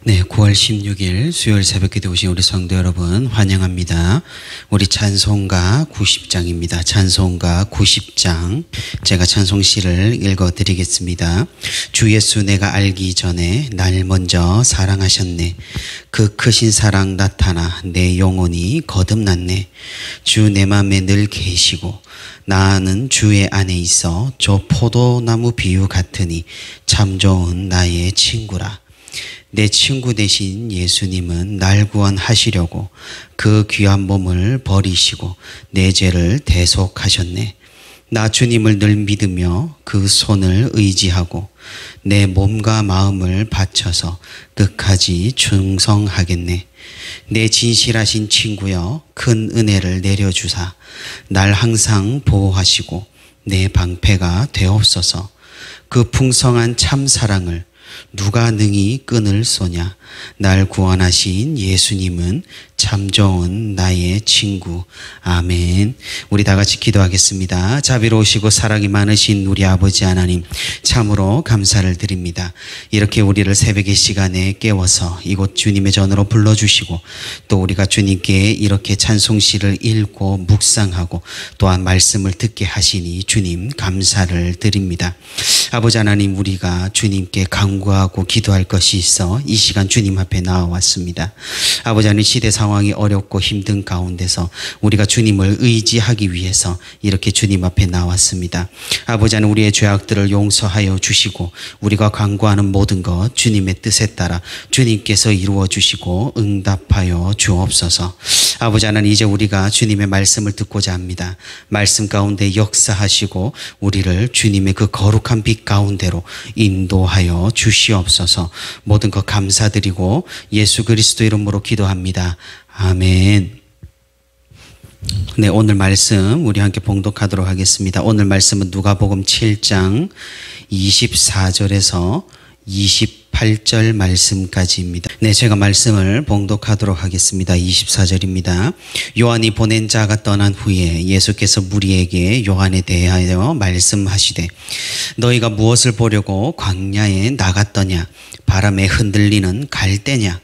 네, 9월 16일 수요일 새벽기도 오신 우리 성도 여러분 환영합니다. 우리 찬송가 90장입니다. 찬송가 90장 제가 찬송시를 읽어드리겠습니다. 주 예수 내가 알기 전에 날 먼저 사랑하셨네. 그 크신 사랑 나타나 내 영혼이 거듭났네. 주 내 맘에 늘 계시고 나는 주의 안에 있어 저 포도나무 비유 같으니 참 좋은 나의 친구라. 내 친구 되신 예수님은 날 구원하시려고 그 귀한 몸을 버리시고 내 죄를 대속하셨네. 나 주님을 늘 믿으며 그 손을 의지하고 내 몸과 마음을 바쳐서 끝까지 충성하겠네. 내 진실하신 친구여 큰 은혜를 내려주사 날 항상 보호하시고 내 방패가 되옵소서. 그 풍성한 참사랑을 누가 능히 끈을 쏘냐. 날 구원하신 예수님은 참 좋은 나의 친구. 아멘. 우리 다 같이 기도하겠습니다. 자비로우시고 사랑이 많으신 우리 아버지 하나님, 참으로 감사를 드립니다. 이렇게 우리를 새벽의 시간에 깨워서 이곳 주님의 전으로 불러주시고 또 우리가 주님께 이렇게 찬송시를 읽고 묵상하고 또한 말씀을 듣게 하시니 주님 감사를 드립니다. 아버지 하나님, 우리가 주님께 간구하고 기도할 것이 있어 이 시간 주님 앞에 나와왔습니다. 아버지 하나님, 시대 상황이 어렵고 힘든 가운데서 우리가 주님을 의지하기 위해서 이렇게 주님 앞에 나왔습니다. 아버지 하나님, 우리의 죄악들을 용서하여 주시고 우리가 간구하는 모든 것 주님의 뜻에 따라 주님께서 이루어 주시고 응답하여 주옵소서. 아버지 하나님, 이제 우리가 주님의 말씀을 듣고자 합니다. 말씀 가운데 역사하시고 우리를 주님의 그 거룩한 빛 가운데로 인도하여 주시옵소서. 모든 것 감사드리고 예수 그리스도 이름으로 기도합니다. 아멘. 네, 오늘 말씀 우리 함께 봉독하도록 하겠습니다. 오늘 말씀은 누가복음 7장 24절에서 28절 말씀까지입니다. 네, 제가 말씀을 봉독하도록 하겠습니다. 24절입니다. 요한이 보낸 자가 떠난 후에 예수께서 무리에게 요한에 대하여 말씀하시되 너희가 무엇을 보려고 광야에 나갔더냐? 바람에 흔들리는 갈대냐?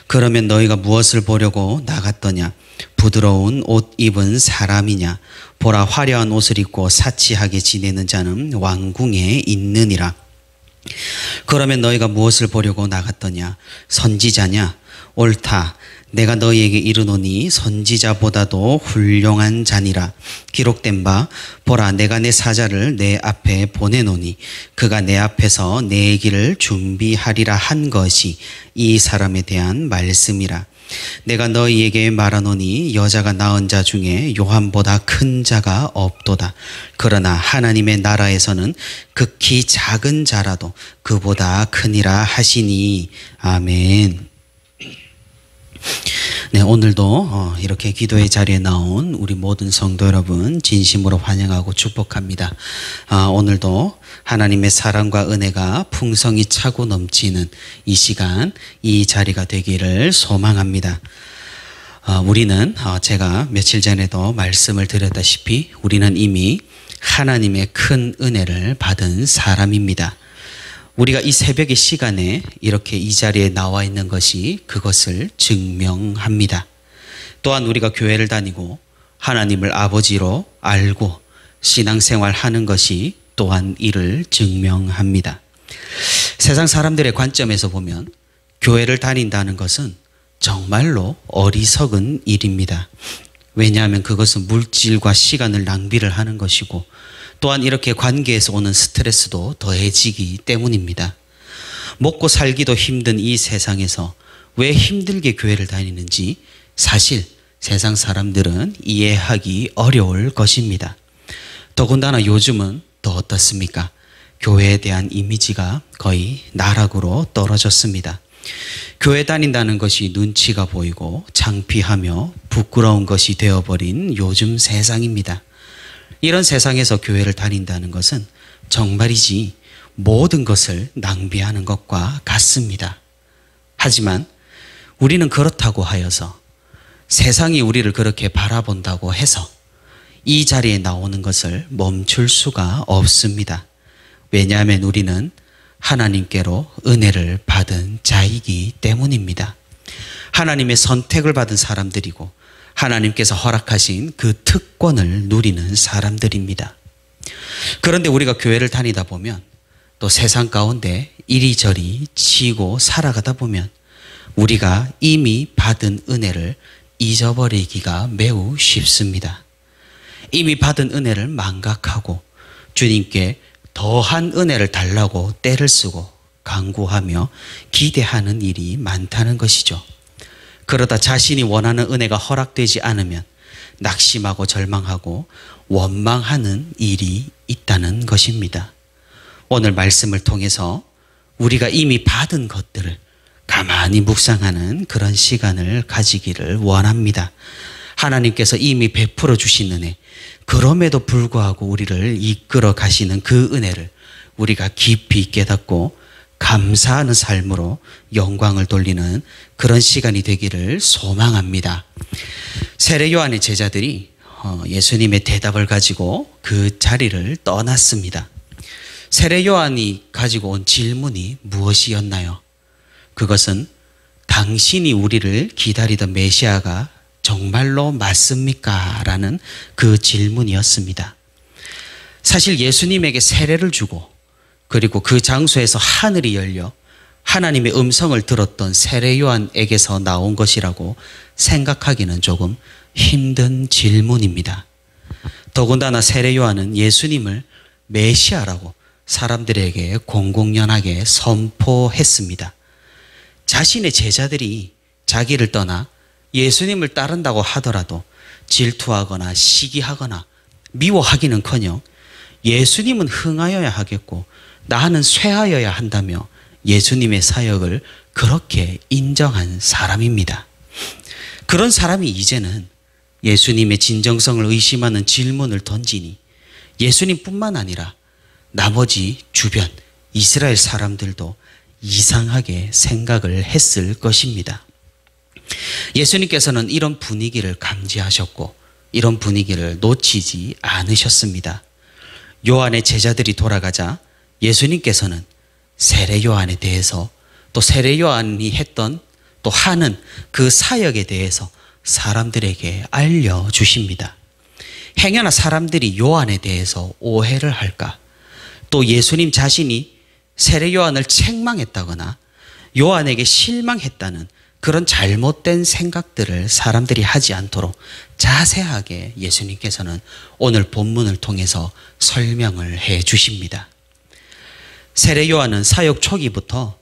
그러면 너희가 무엇을 보려고 나갔더냐? 부드러운 옷 입은 사람이냐? 보라, 화려한 옷을 입고 사치하게 지내는 자는 왕궁에 있느니라. 그러면 너희가 무엇을 보려고 나갔더냐? 선지자냐? 옳다. 내가 너희에게 이르노니 선지자보다도 훌륭한 자니라. 기록된 바 보라, 내가 내 사자를 내 앞에 보내노니 그가 내 앞에서 내 길을 준비하리라 한 것이 이 사람에 대한 말씀이라. 내가 너희에게 말하노니 여자가 낳은 자 중에 요한보다 큰 자가 없도다. 그러나 하나님의 나라에서는 극히 작은 자라도 그보다 크니라 하시니. 아멘. 네, 오늘도 이렇게 기도의 자리에 나온 우리 모든 성도 여러분 진심으로 환영하고 축복합니다. 오늘도 하나님의 사랑과 은혜가 풍성히 차고 넘치는 이 시간, 이 자리가 되기를 소망합니다. 우리는 제가 며칠 전에도 말씀을 드렸다시피 우리는 이미 하나님의 큰 은혜를 받은 사람입니다. 우리가 이 새벽의 시간에 이렇게 이 자리에 나와 있는 것이 그것을 증명합니다. 또한 우리가 교회를 다니고 하나님을 아버지로 알고 신앙생활 하는 것이 또한 이를 증명합니다. 세상 사람들의 관점에서 보면 교회를 다닌다는 것은 정말로 어리석은 일입니다. 왜냐하면 그것은 물질과 시간을 낭비를 하는 것이고 또한 이렇게 관계에서 오는 스트레스도 더해지기 때문입니다. 먹고 살기도 힘든 이 세상에서 왜 힘들게 교회를 다니는지 사실 세상 사람들은 이해하기 어려울 것입니다. 더군다나 요즘은 더 어떻습니까? 교회에 대한 이미지가 거의 나락으로 떨어졌습니다. 교회 다닌다는 것이 눈치가 보이고 창피하며 부끄러운 것이 되어버린 요즘 세상입니다. 이런 세상에서 교회를 다닌다는 것은 정말이지 모든 것을 낭비하는 것과 같습니다. 하지만 우리는 그렇다고 하여서 세상이 우리를 그렇게 바라본다고 해서 이 자리에 나오는 것을 멈출 수가 없습니다. 왜냐하면 우리는 하나님께로 은혜를 받은 자이기 때문입니다. 하나님의 선택을 받은 사람들이고 하나님께서 허락하신 그 특권을 누리는 사람들입니다. 그런데 우리가 교회를 다니다 보면 또 세상 가운데 이리저리 치고 살아가다 보면 우리가 이미 받은 은혜를 잊어버리기가 매우 쉽습니다. 이미 받은 은혜를 망각하고 주님께 더한 은혜를 달라고 떼를 쓰고 간구하며 기대하는 일이 많다는 것이죠. 그러다 자신이 원하는 은혜가 허락되지 않으면 낙심하고 절망하고 원망하는 일이 있다는 것입니다. 오늘 말씀을 통해서 우리가 이미 받은 것들을 가만히 묵상하는 그런 시간을 가지기를 원합니다. 하나님께서 이미 베풀어 주신 은혜, 그럼에도 불구하고 우리를 이끌어 가시는 그 은혜를 우리가 깊이 깨닫고 감사하는 삶으로 영광을 돌리는 그런 시간이 되기를 소망합니다. 세례 요한의 제자들이 예수님의 대답을 가지고 그 자리를 떠났습니다. 세례 요한이 가지고 온 질문이 무엇이었나요? 그것은 당신이 우리를 기다리던 메시아가 정말로 맞습니까? 라는 그 질문이었습니다. 사실 예수님에게 세례를 주고 그리고 그 장소에서 하늘이 열려 하나님의 음성을 들었던 세례 요한에게서 나온 것이라고 생각하기는 조금 힘든 질문입니다. 더군다나 세례 요한은 예수님을 메시아라고 사람들에게 공공연하게 선포했습니다. 자신의 제자들이 자기를 떠나 예수님을 따른다고 하더라도 질투하거나 시기하거나 미워하기는커녕 예수님은 흥하여야 하겠고 나는 쇠하여야 한다며 예수님의 사역을 그렇게 인정한 사람입니다. 그런 사람이 이제는 예수님의 진정성을 의심하는 질문을 던지니 예수님뿐만 아니라 나머지 주변 이스라엘 사람들도 이상하게 생각을 했을 것입니다. 예수님께서는 이런 분위기를 감지하셨고 이런 분위기를 놓치지 않으셨습니다. 요한의 제자들이 돌아가자 예수님께서는 세례 요한에 대해서 또 세례 요한이 했던 또 하는 그 사역에 대해서 사람들에게 알려주십니다. 행여나 사람들이 요한에 대해서 오해를 할까, 또 예수님 자신이 세례 요한을 책망했다거나 요한에게 실망했다는 그런 잘못된 생각들을 사람들이 하지 않도록 자세하게 예수님께서는 오늘 본문을 통해서 설명을 해 주십니다. 세례 요한은 사역 초기부터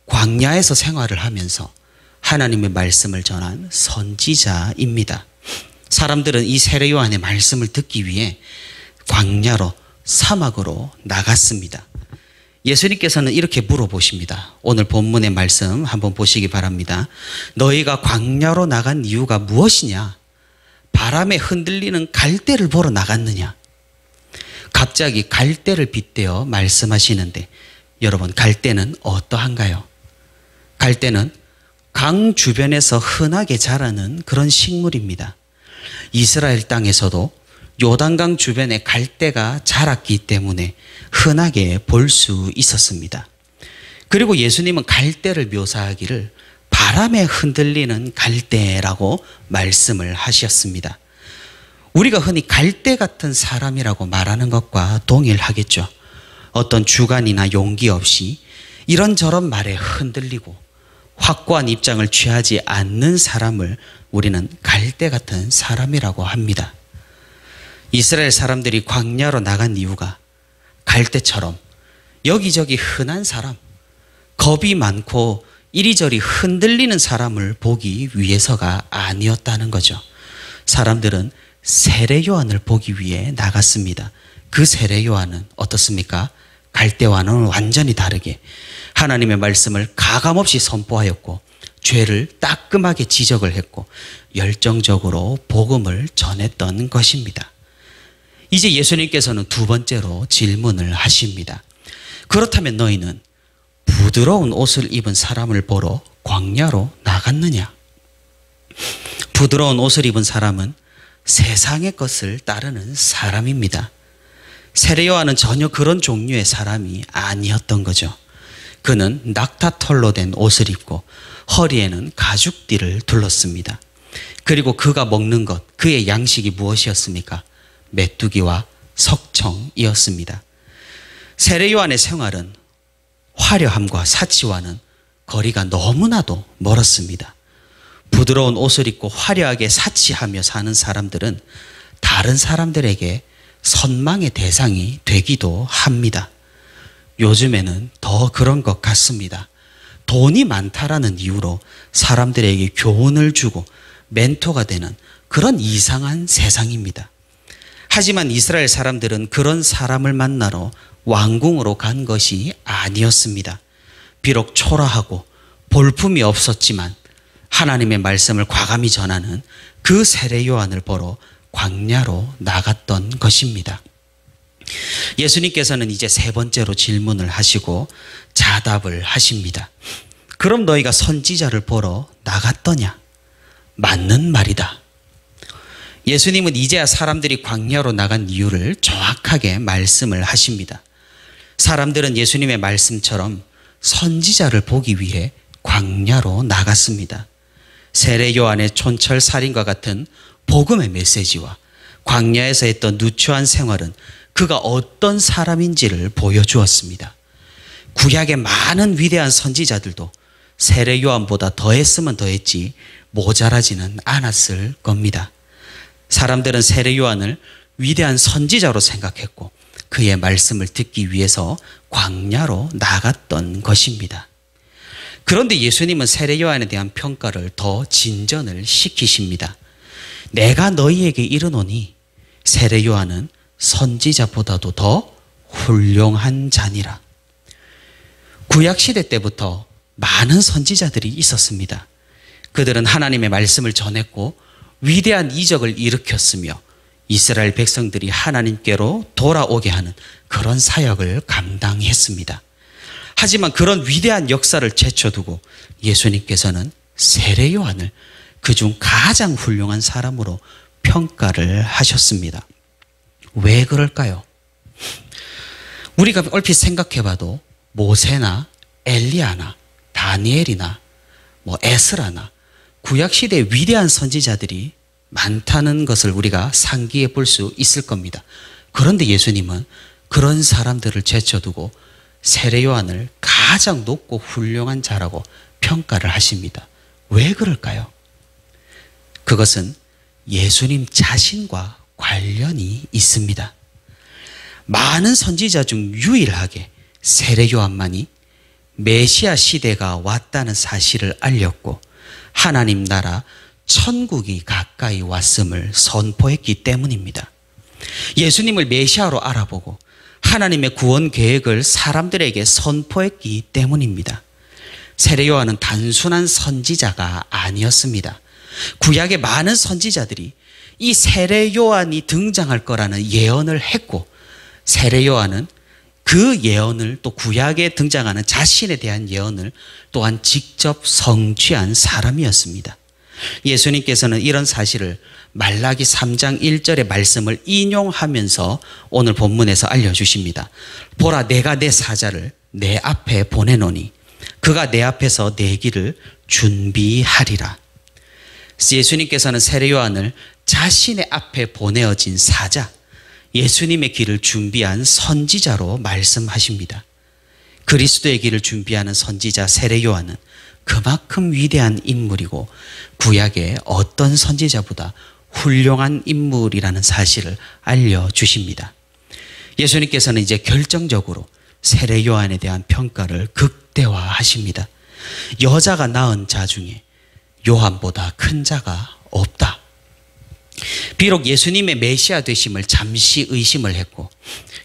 광야에서 생활을 하면서 하나님의 말씀을 전한 선지자입니다. 사람들은 이 세례 요한의 말씀을 듣기 위해 광야로 사막으로 나갔습니다. 예수님께서는 이렇게 물어보십니다. 오늘 본문의 말씀 한번 보시기 바랍니다. 너희가 광야로 나간 이유가 무엇이냐? 바람에 흔들리는 갈대를 보러 나갔느냐? 갑자기 갈대를 빗대어 말씀하시는데 여러분, 갈대는 어떠한가요? 갈대는 강 주변에서 흔하게 자라는 그런 식물입니다. 이스라엘 땅에서도 요단강 주변에 갈대가 자랐기 때문에 흔하게 볼 수 있었습니다. 그리고 예수님은 갈대를 묘사하기를 바람에 흔들리는 갈대라고 말씀을 하셨습니다. 우리가 흔히 갈대 같은 사람이라고 말하는 것과 동일하겠죠. 어떤 주관이나 용기 없이 이런저런 말에 흔들리고 확고한 입장을 취하지 않는 사람을 우리는 갈대 같은 사람이라고 합니다. 이스라엘 사람들이 광야로 나간 이유가 갈대처럼 여기저기 흔한 사람, 겁이 많고 이리저리 흔들리는 사람을 보기 위해서가 아니었다는 거죠. 사람들은 세례 요한을 보기 위해 나갔습니다. 그 세례 요한은 어떻습니까? 갈대와는 완전히 다르게 하나님의 말씀을 가감없이 선포하였고 죄를 따끔하게 지적을 했고 열정적으로 복음을 전했던 것입니다. 이제 예수님께서는 두 번째로 질문을 하십니다. 그렇다면 너희는 부드러운 옷을 입은 사람을 보러 광야로 나갔느냐? 부드러운 옷을 입은 사람은 세상의 것을 따르는 사람입니다. 세례 요한은 전혀 그런 종류의 사람이 아니었던 거죠. 그는 낙타털로 된 옷을 입고 허리에는 가죽띠를 둘렀습니다. 그리고 그가 먹는 것, 그의 양식이 무엇이었습니까? 메뚜기와 석청이었습니다. 세례 요한의 생활은 화려함과 사치와는 거리가 너무나도 멀었습니다. 부드러운 옷을 입고 화려하게 사치하며 사는 사람들은 다른 사람들에게 선망의 대상이 되기도 합니다. 요즘에는 더 그런 것 같습니다. 돈이 많다라는 이유로 사람들에게 교훈을 주고 멘토가 되는 그런 이상한 세상입니다. 하지만 이스라엘 사람들은 그런 사람을 만나러 왕궁으로 간 것이 아니었습니다. 비록 초라하고 볼품이 없었지만 하나님의 말씀을 과감히 전하는 그 세례 요한을 보러 광야로 나갔던 것입니다. 예수님께서는 이제 세 번째로 질문을 하시고 자답을 하십니다. 그럼 너희가 선지자를 보러 나갔더냐? 맞는 말이다. 예수님은 이제야 사람들이 광야로 나간 이유를 정확하게 말씀을 하십니다. 사람들은 예수님의 말씀처럼 선지자를 보기 위해 광야로 나갔습니다. 세례 요한의 촌철살인과 같은 복음의 메시지와 광야에서 했던 누추한 생활은 그가 어떤 사람인지를 보여주었습니다. 구약의 많은 위대한 선지자들도 세례 요한보다 더했으면 더했지 모자라지는 않았을 겁니다. 사람들은 세례 요한을 위대한 선지자로 생각했고 그의 말씀을 듣기 위해서 광야로 나갔던 것입니다. 그런데 예수님은 세례 요한에 대한 평가를 더 진전을 시키십니다. 내가 너희에게 이르노니 세례 요한은 선지자보다도 더 훌륭한 자니라. 구약시대 때부터 많은 선지자들이 있었습니다. 그들은 하나님의 말씀을 전했고 위대한 이적을 일으켰으며 이스라엘 백성들이 하나님께로 돌아오게 하는 그런 사역을 감당했습니다. 하지만 그런 위대한 역사를 제쳐두고 예수님께서는 세례 요한을 그중 가장 훌륭한 사람으로 평가를 하셨습니다. 왜 그럴까요? 우리가 얼핏 생각해봐도 모세나 엘리야나 다니엘이나 에스라나 구약시대의 위대한 선지자들이 많다는 것을 우리가 상기해 볼 수 있을 겁니다. 그런데 예수님은 그런 사람들을 제쳐두고 세례 요한을 가장 높고 훌륭한 자라고 평가를 하십니다. 왜 그럴까요? 그것은 예수님 자신과 관련이 있습니다. 많은 선지자 중 유일하게 세례 요한만이 메시아 시대가 왔다는 사실을 알렸고 하나님 나라 천국이 가까이 왔음을 선포했기 때문입니다. 예수님을 메시아로 알아보고 하나님의 구원 계획을 사람들에게 선포했기 때문입니다. 세례 요한은 단순한 선지자가 아니었습니다. 구약의 많은 선지자들이 이 세례 요한이 등장할 거라는 예언을 했고 세례 요한은 그 예언을 또 구약에 등장하는 자신에 대한 예언을 또한 직접 성취한 사람이었습니다. 예수님께서는 이런 사실을 말라기 3장 1절의 말씀을 인용하면서 오늘 본문에서 알려주십니다. 보라, 내가 내 사자를 내 앞에 보내노니 그가 내 앞에서 내 길을 준비하리라. 예수님께서는 세례 요한을 자신의 앞에 보내어진 사자, 예수님의 길을 준비한 선지자로 말씀하십니다. 그리스도의 길을 준비하는 선지자 세례 요한은 그만큼 위대한 인물이고 구약의 어떤 선지자보다 훌륭한 인물이라는 사실을 알려주십니다. 예수님께서는 이제 결정적으로 세례 요한에 대한 평가를 극대화하십니다. 여자가 낳은 자 중에 요한보다 큰 자가 없다. 비록 예수님의 메시아 되심을 잠시 의심을 했고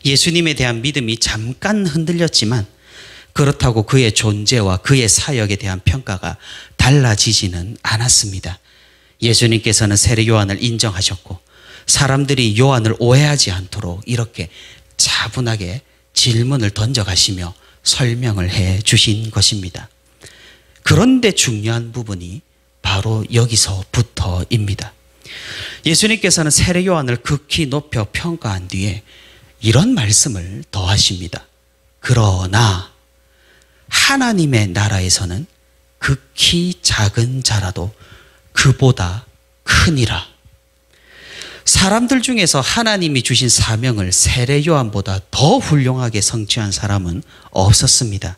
예수님에 대한 믿음이 잠깐 흔들렸지만 그렇다고 그의 존재와 그의 사역에 대한 평가가 달라지지는 않았습니다. 예수님께서는 세례 요한을 인정하셨고 사람들이 요한을 오해하지 않도록 이렇게 차분하게 질문을 던져가시며 설명을 해 주신 것입니다. 그런데 중요한 부분이 바로 여기서부터입니다. 예수님께서는 세례 요한을 극히 높여 평가한 뒤에 이런 말씀을 더하십니다. 그러나 하나님의 나라에서는 극히 작은 자라도 그보다 크니라. 사람들 중에서 하나님이 주신 사명을 세례 요한보다 더 훌륭하게 성취한 사람은 없었습니다.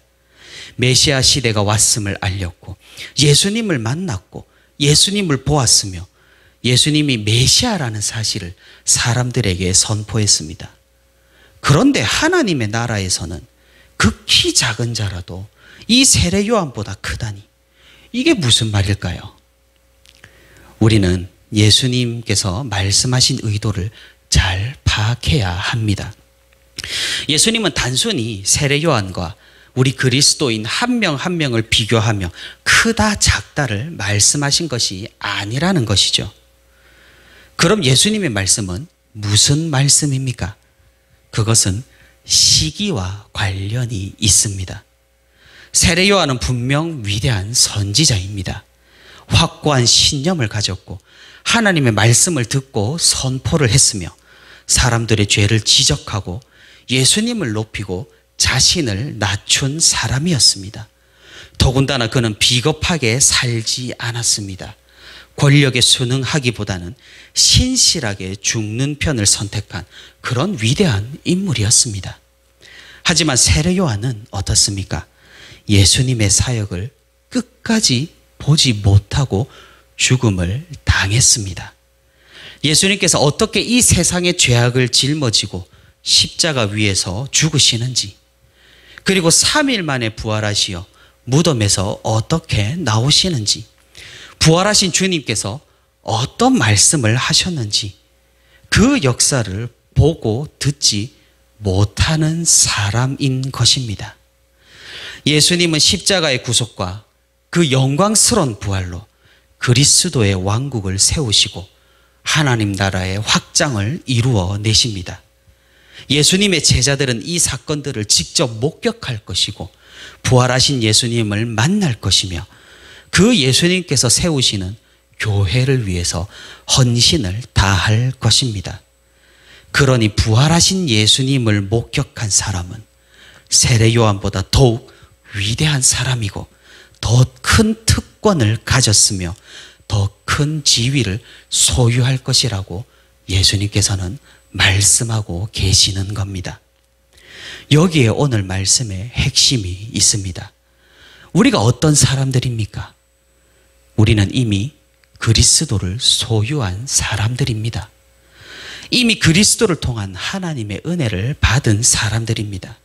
메시아 시대가 왔음을 알렸고 예수님을 만났고 예수님을 보았으며 예수님이 메시아라는 사실을 사람들에게 선포했습니다. 그런데 하나님의 나라에서는 극히 작은 자라도 이 세례 요한보다 크다니, 이게 무슨 말일까요? 우리는 예수님께서 말씀하신 의도를 잘 파악해야 합니다. 예수님은 단순히 세례 요한과 우리 그리스도인 한 명 한 명을 비교하며 크다 작다를 말씀하신 것이 아니라는 것이죠. 그럼 예수님의 말씀은 무슨 말씀입니까? 그것은 시기와 관련이 있습니다. 세례 요한은 분명 위대한 선지자입니다. 확고한 신념을 가졌고 하나님의 말씀을 듣고 선포를 했으며 사람들의 죄를 지적하고 예수님을 높이고 자신을 낮춘 사람이었습니다. 더군다나 그는 비겁하게 살지 않았습니다. 권력에 순응하기보다는 신실하게 죽는 편을 선택한 그런 위대한 인물이었습니다. 하지만 세례 요한은 어떻습니까? 예수님의 사역을 끝까지 보지 못하고 죽음을 당했습니다. 예수님께서 어떻게 이 세상의 죄악을 짊어지고 십자가 위에서 죽으시는지, 그리고 3일 만에 부활하시어 무덤에서 어떻게 나오시는지, 부활하신 주님께서 어떤 말씀을 하셨는지, 그 역사를 보고 듣지 못하는 사람인 것입니다. 예수님은 십자가의 구속과 그 영광스러운 부활로 그리스도의 왕국을 세우시고 하나님 나라의 확장을 이루어 내십니다. 예수님의 제자들은 이 사건들을 직접 목격할 것이고 부활하신 예수님을 만날 것이며 그 예수님께서 세우시는 교회를 위해서 헌신을 다할 것입니다. 그러니 부활하신 예수님을 목격한 사람은 세례 요한보다 더욱 위대한 사람이고 더 큰 특권을 가졌으며 더 큰 지위를 소유할 것이라고 예수님께서는 말씀하고 계시는 겁니다. 여기에 오늘 말씀의 핵심이 있습니다. 우리가 어떤 사람들입니까? 우리는 이미 그리스도를 소유한 사람들입니다. 이미 그리스도를 통한 하나님의 은혜를 받은 사람들입니다.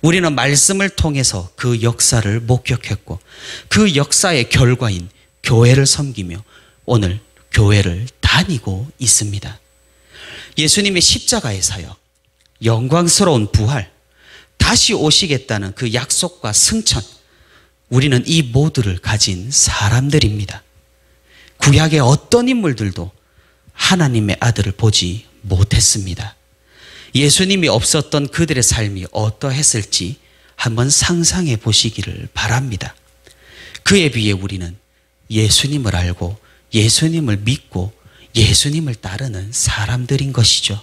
우리는 말씀을 통해서 그 역사를 목격했고 그 역사의 결과인 교회를 섬기며 오늘 교회를 다니고 있습니다. 예수님의 십자가의 사역, 영광스러운 부활, 다시 오시겠다는 그 약속과 승천, 우리는 이 모두를 가진 사람들입니다. 구약의 어떤 인물들도 하나님의 아들을 보지 못했습니다. 예수님이 없었던 그들의 삶이 어떠했을지 한번 상상해 보시기를 바랍니다. 그에 비해 우리는 예수님을 알고 예수님을 믿고 예수님을 따르는 사람들인 것이죠.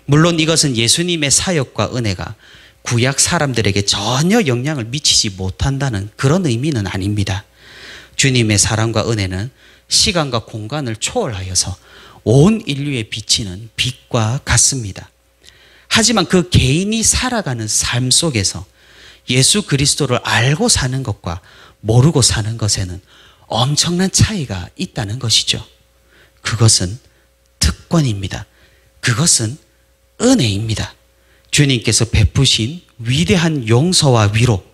물론 이것은 예수님의 사역과 은혜가 구약 사람들에게 전혀 영향을 미치지 못한다는 그런 의미는 아닙니다. 주님의 사랑과 은혜는 시간과 공간을 초월하여서 온 인류에 비치는 빛과 같습니다. 하지만 그 개인이 살아가는 삶 속에서 예수 그리스도를 알고 사는 것과 모르고 사는 것에는 엄청난 차이가 있다는 것이죠. 그것은 특권입니다. 그것은 은혜입니다. 주님께서 베푸신 위대한 용서와 위로,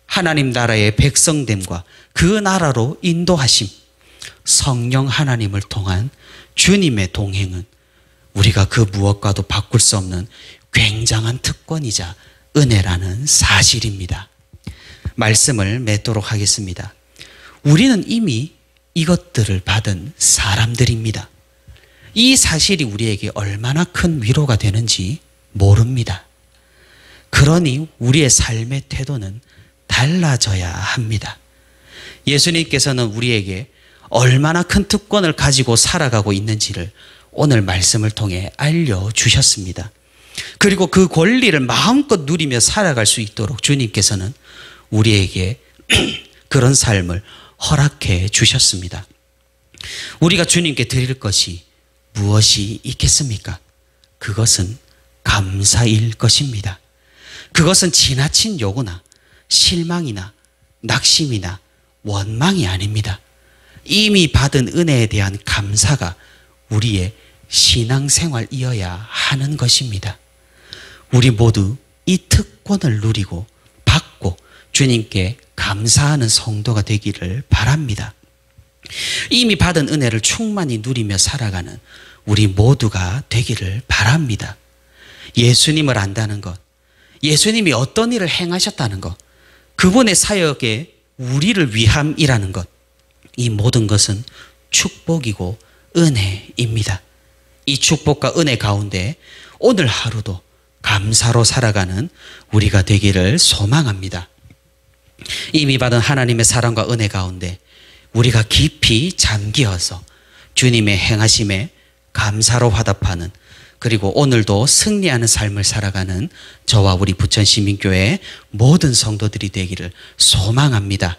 하나님 나라의 백성됨과 그 나라로 인도하심, 성령 하나님을 통한 주님의 동행은 우리가 그 무엇과도 바꿀 수 없는 굉장한 특권이자 은혜라는 사실입니다. 말씀을 맺도록 하겠습니다. 우리는 이미 이것들을 받은 사람들입니다. 이 사실이 우리에게 얼마나 큰 위로가 되는지 모릅니다. 그러니 우리의 삶의 태도는 달라져야 합니다. 예수님께서는 우리에게 얼마나 큰 특권을 가지고 살아가고 있는지를 오늘 말씀을 통해 알려주셨습니다. 그리고 그 권리를 마음껏 누리며 살아갈 수 있도록 주님께서는 우리에게 그런 삶을 허락해 주셨습니다. 우리가 주님께 드릴 것이 무엇이 있겠습니까? 그것은 감사일 것입니다. 그것은 지나친 요구나 실망이나 낙심이나 원망이 아닙니다. 이미 받은 은혜에 대한 감사가 우리의 신앙생활이어야 하는 것입니다. 우리 모두 이 특권을 누리고 받고 주님께 감사하는 성도가 되기를 바랍니다. 이미 받은 은혜를 충만히 누리며 살아가는 우리 모두가 되기를 바랍니다. 예수님을 안다는 것, 예수님이 어떤 일을 행하셨다는 것, 그분의 사역에 우리를 위함이라는 것, 이 모든 것은 축복이고 은혜입니다. 이 축복과 은혜 가운데 오늘 하루도 감사로 살아가는 우리가 되기를 소망합니다. 이미 받은 하나님의 사랑과 은혜 가운데 우리가 깊이 잠기어서 주님의 행하심에 감사로 화답하는, 그리고 오늘도 승리하는 삶을 살아가는 저와 우리 부천시민교회 모든 성도들이 되기를 소망합니다.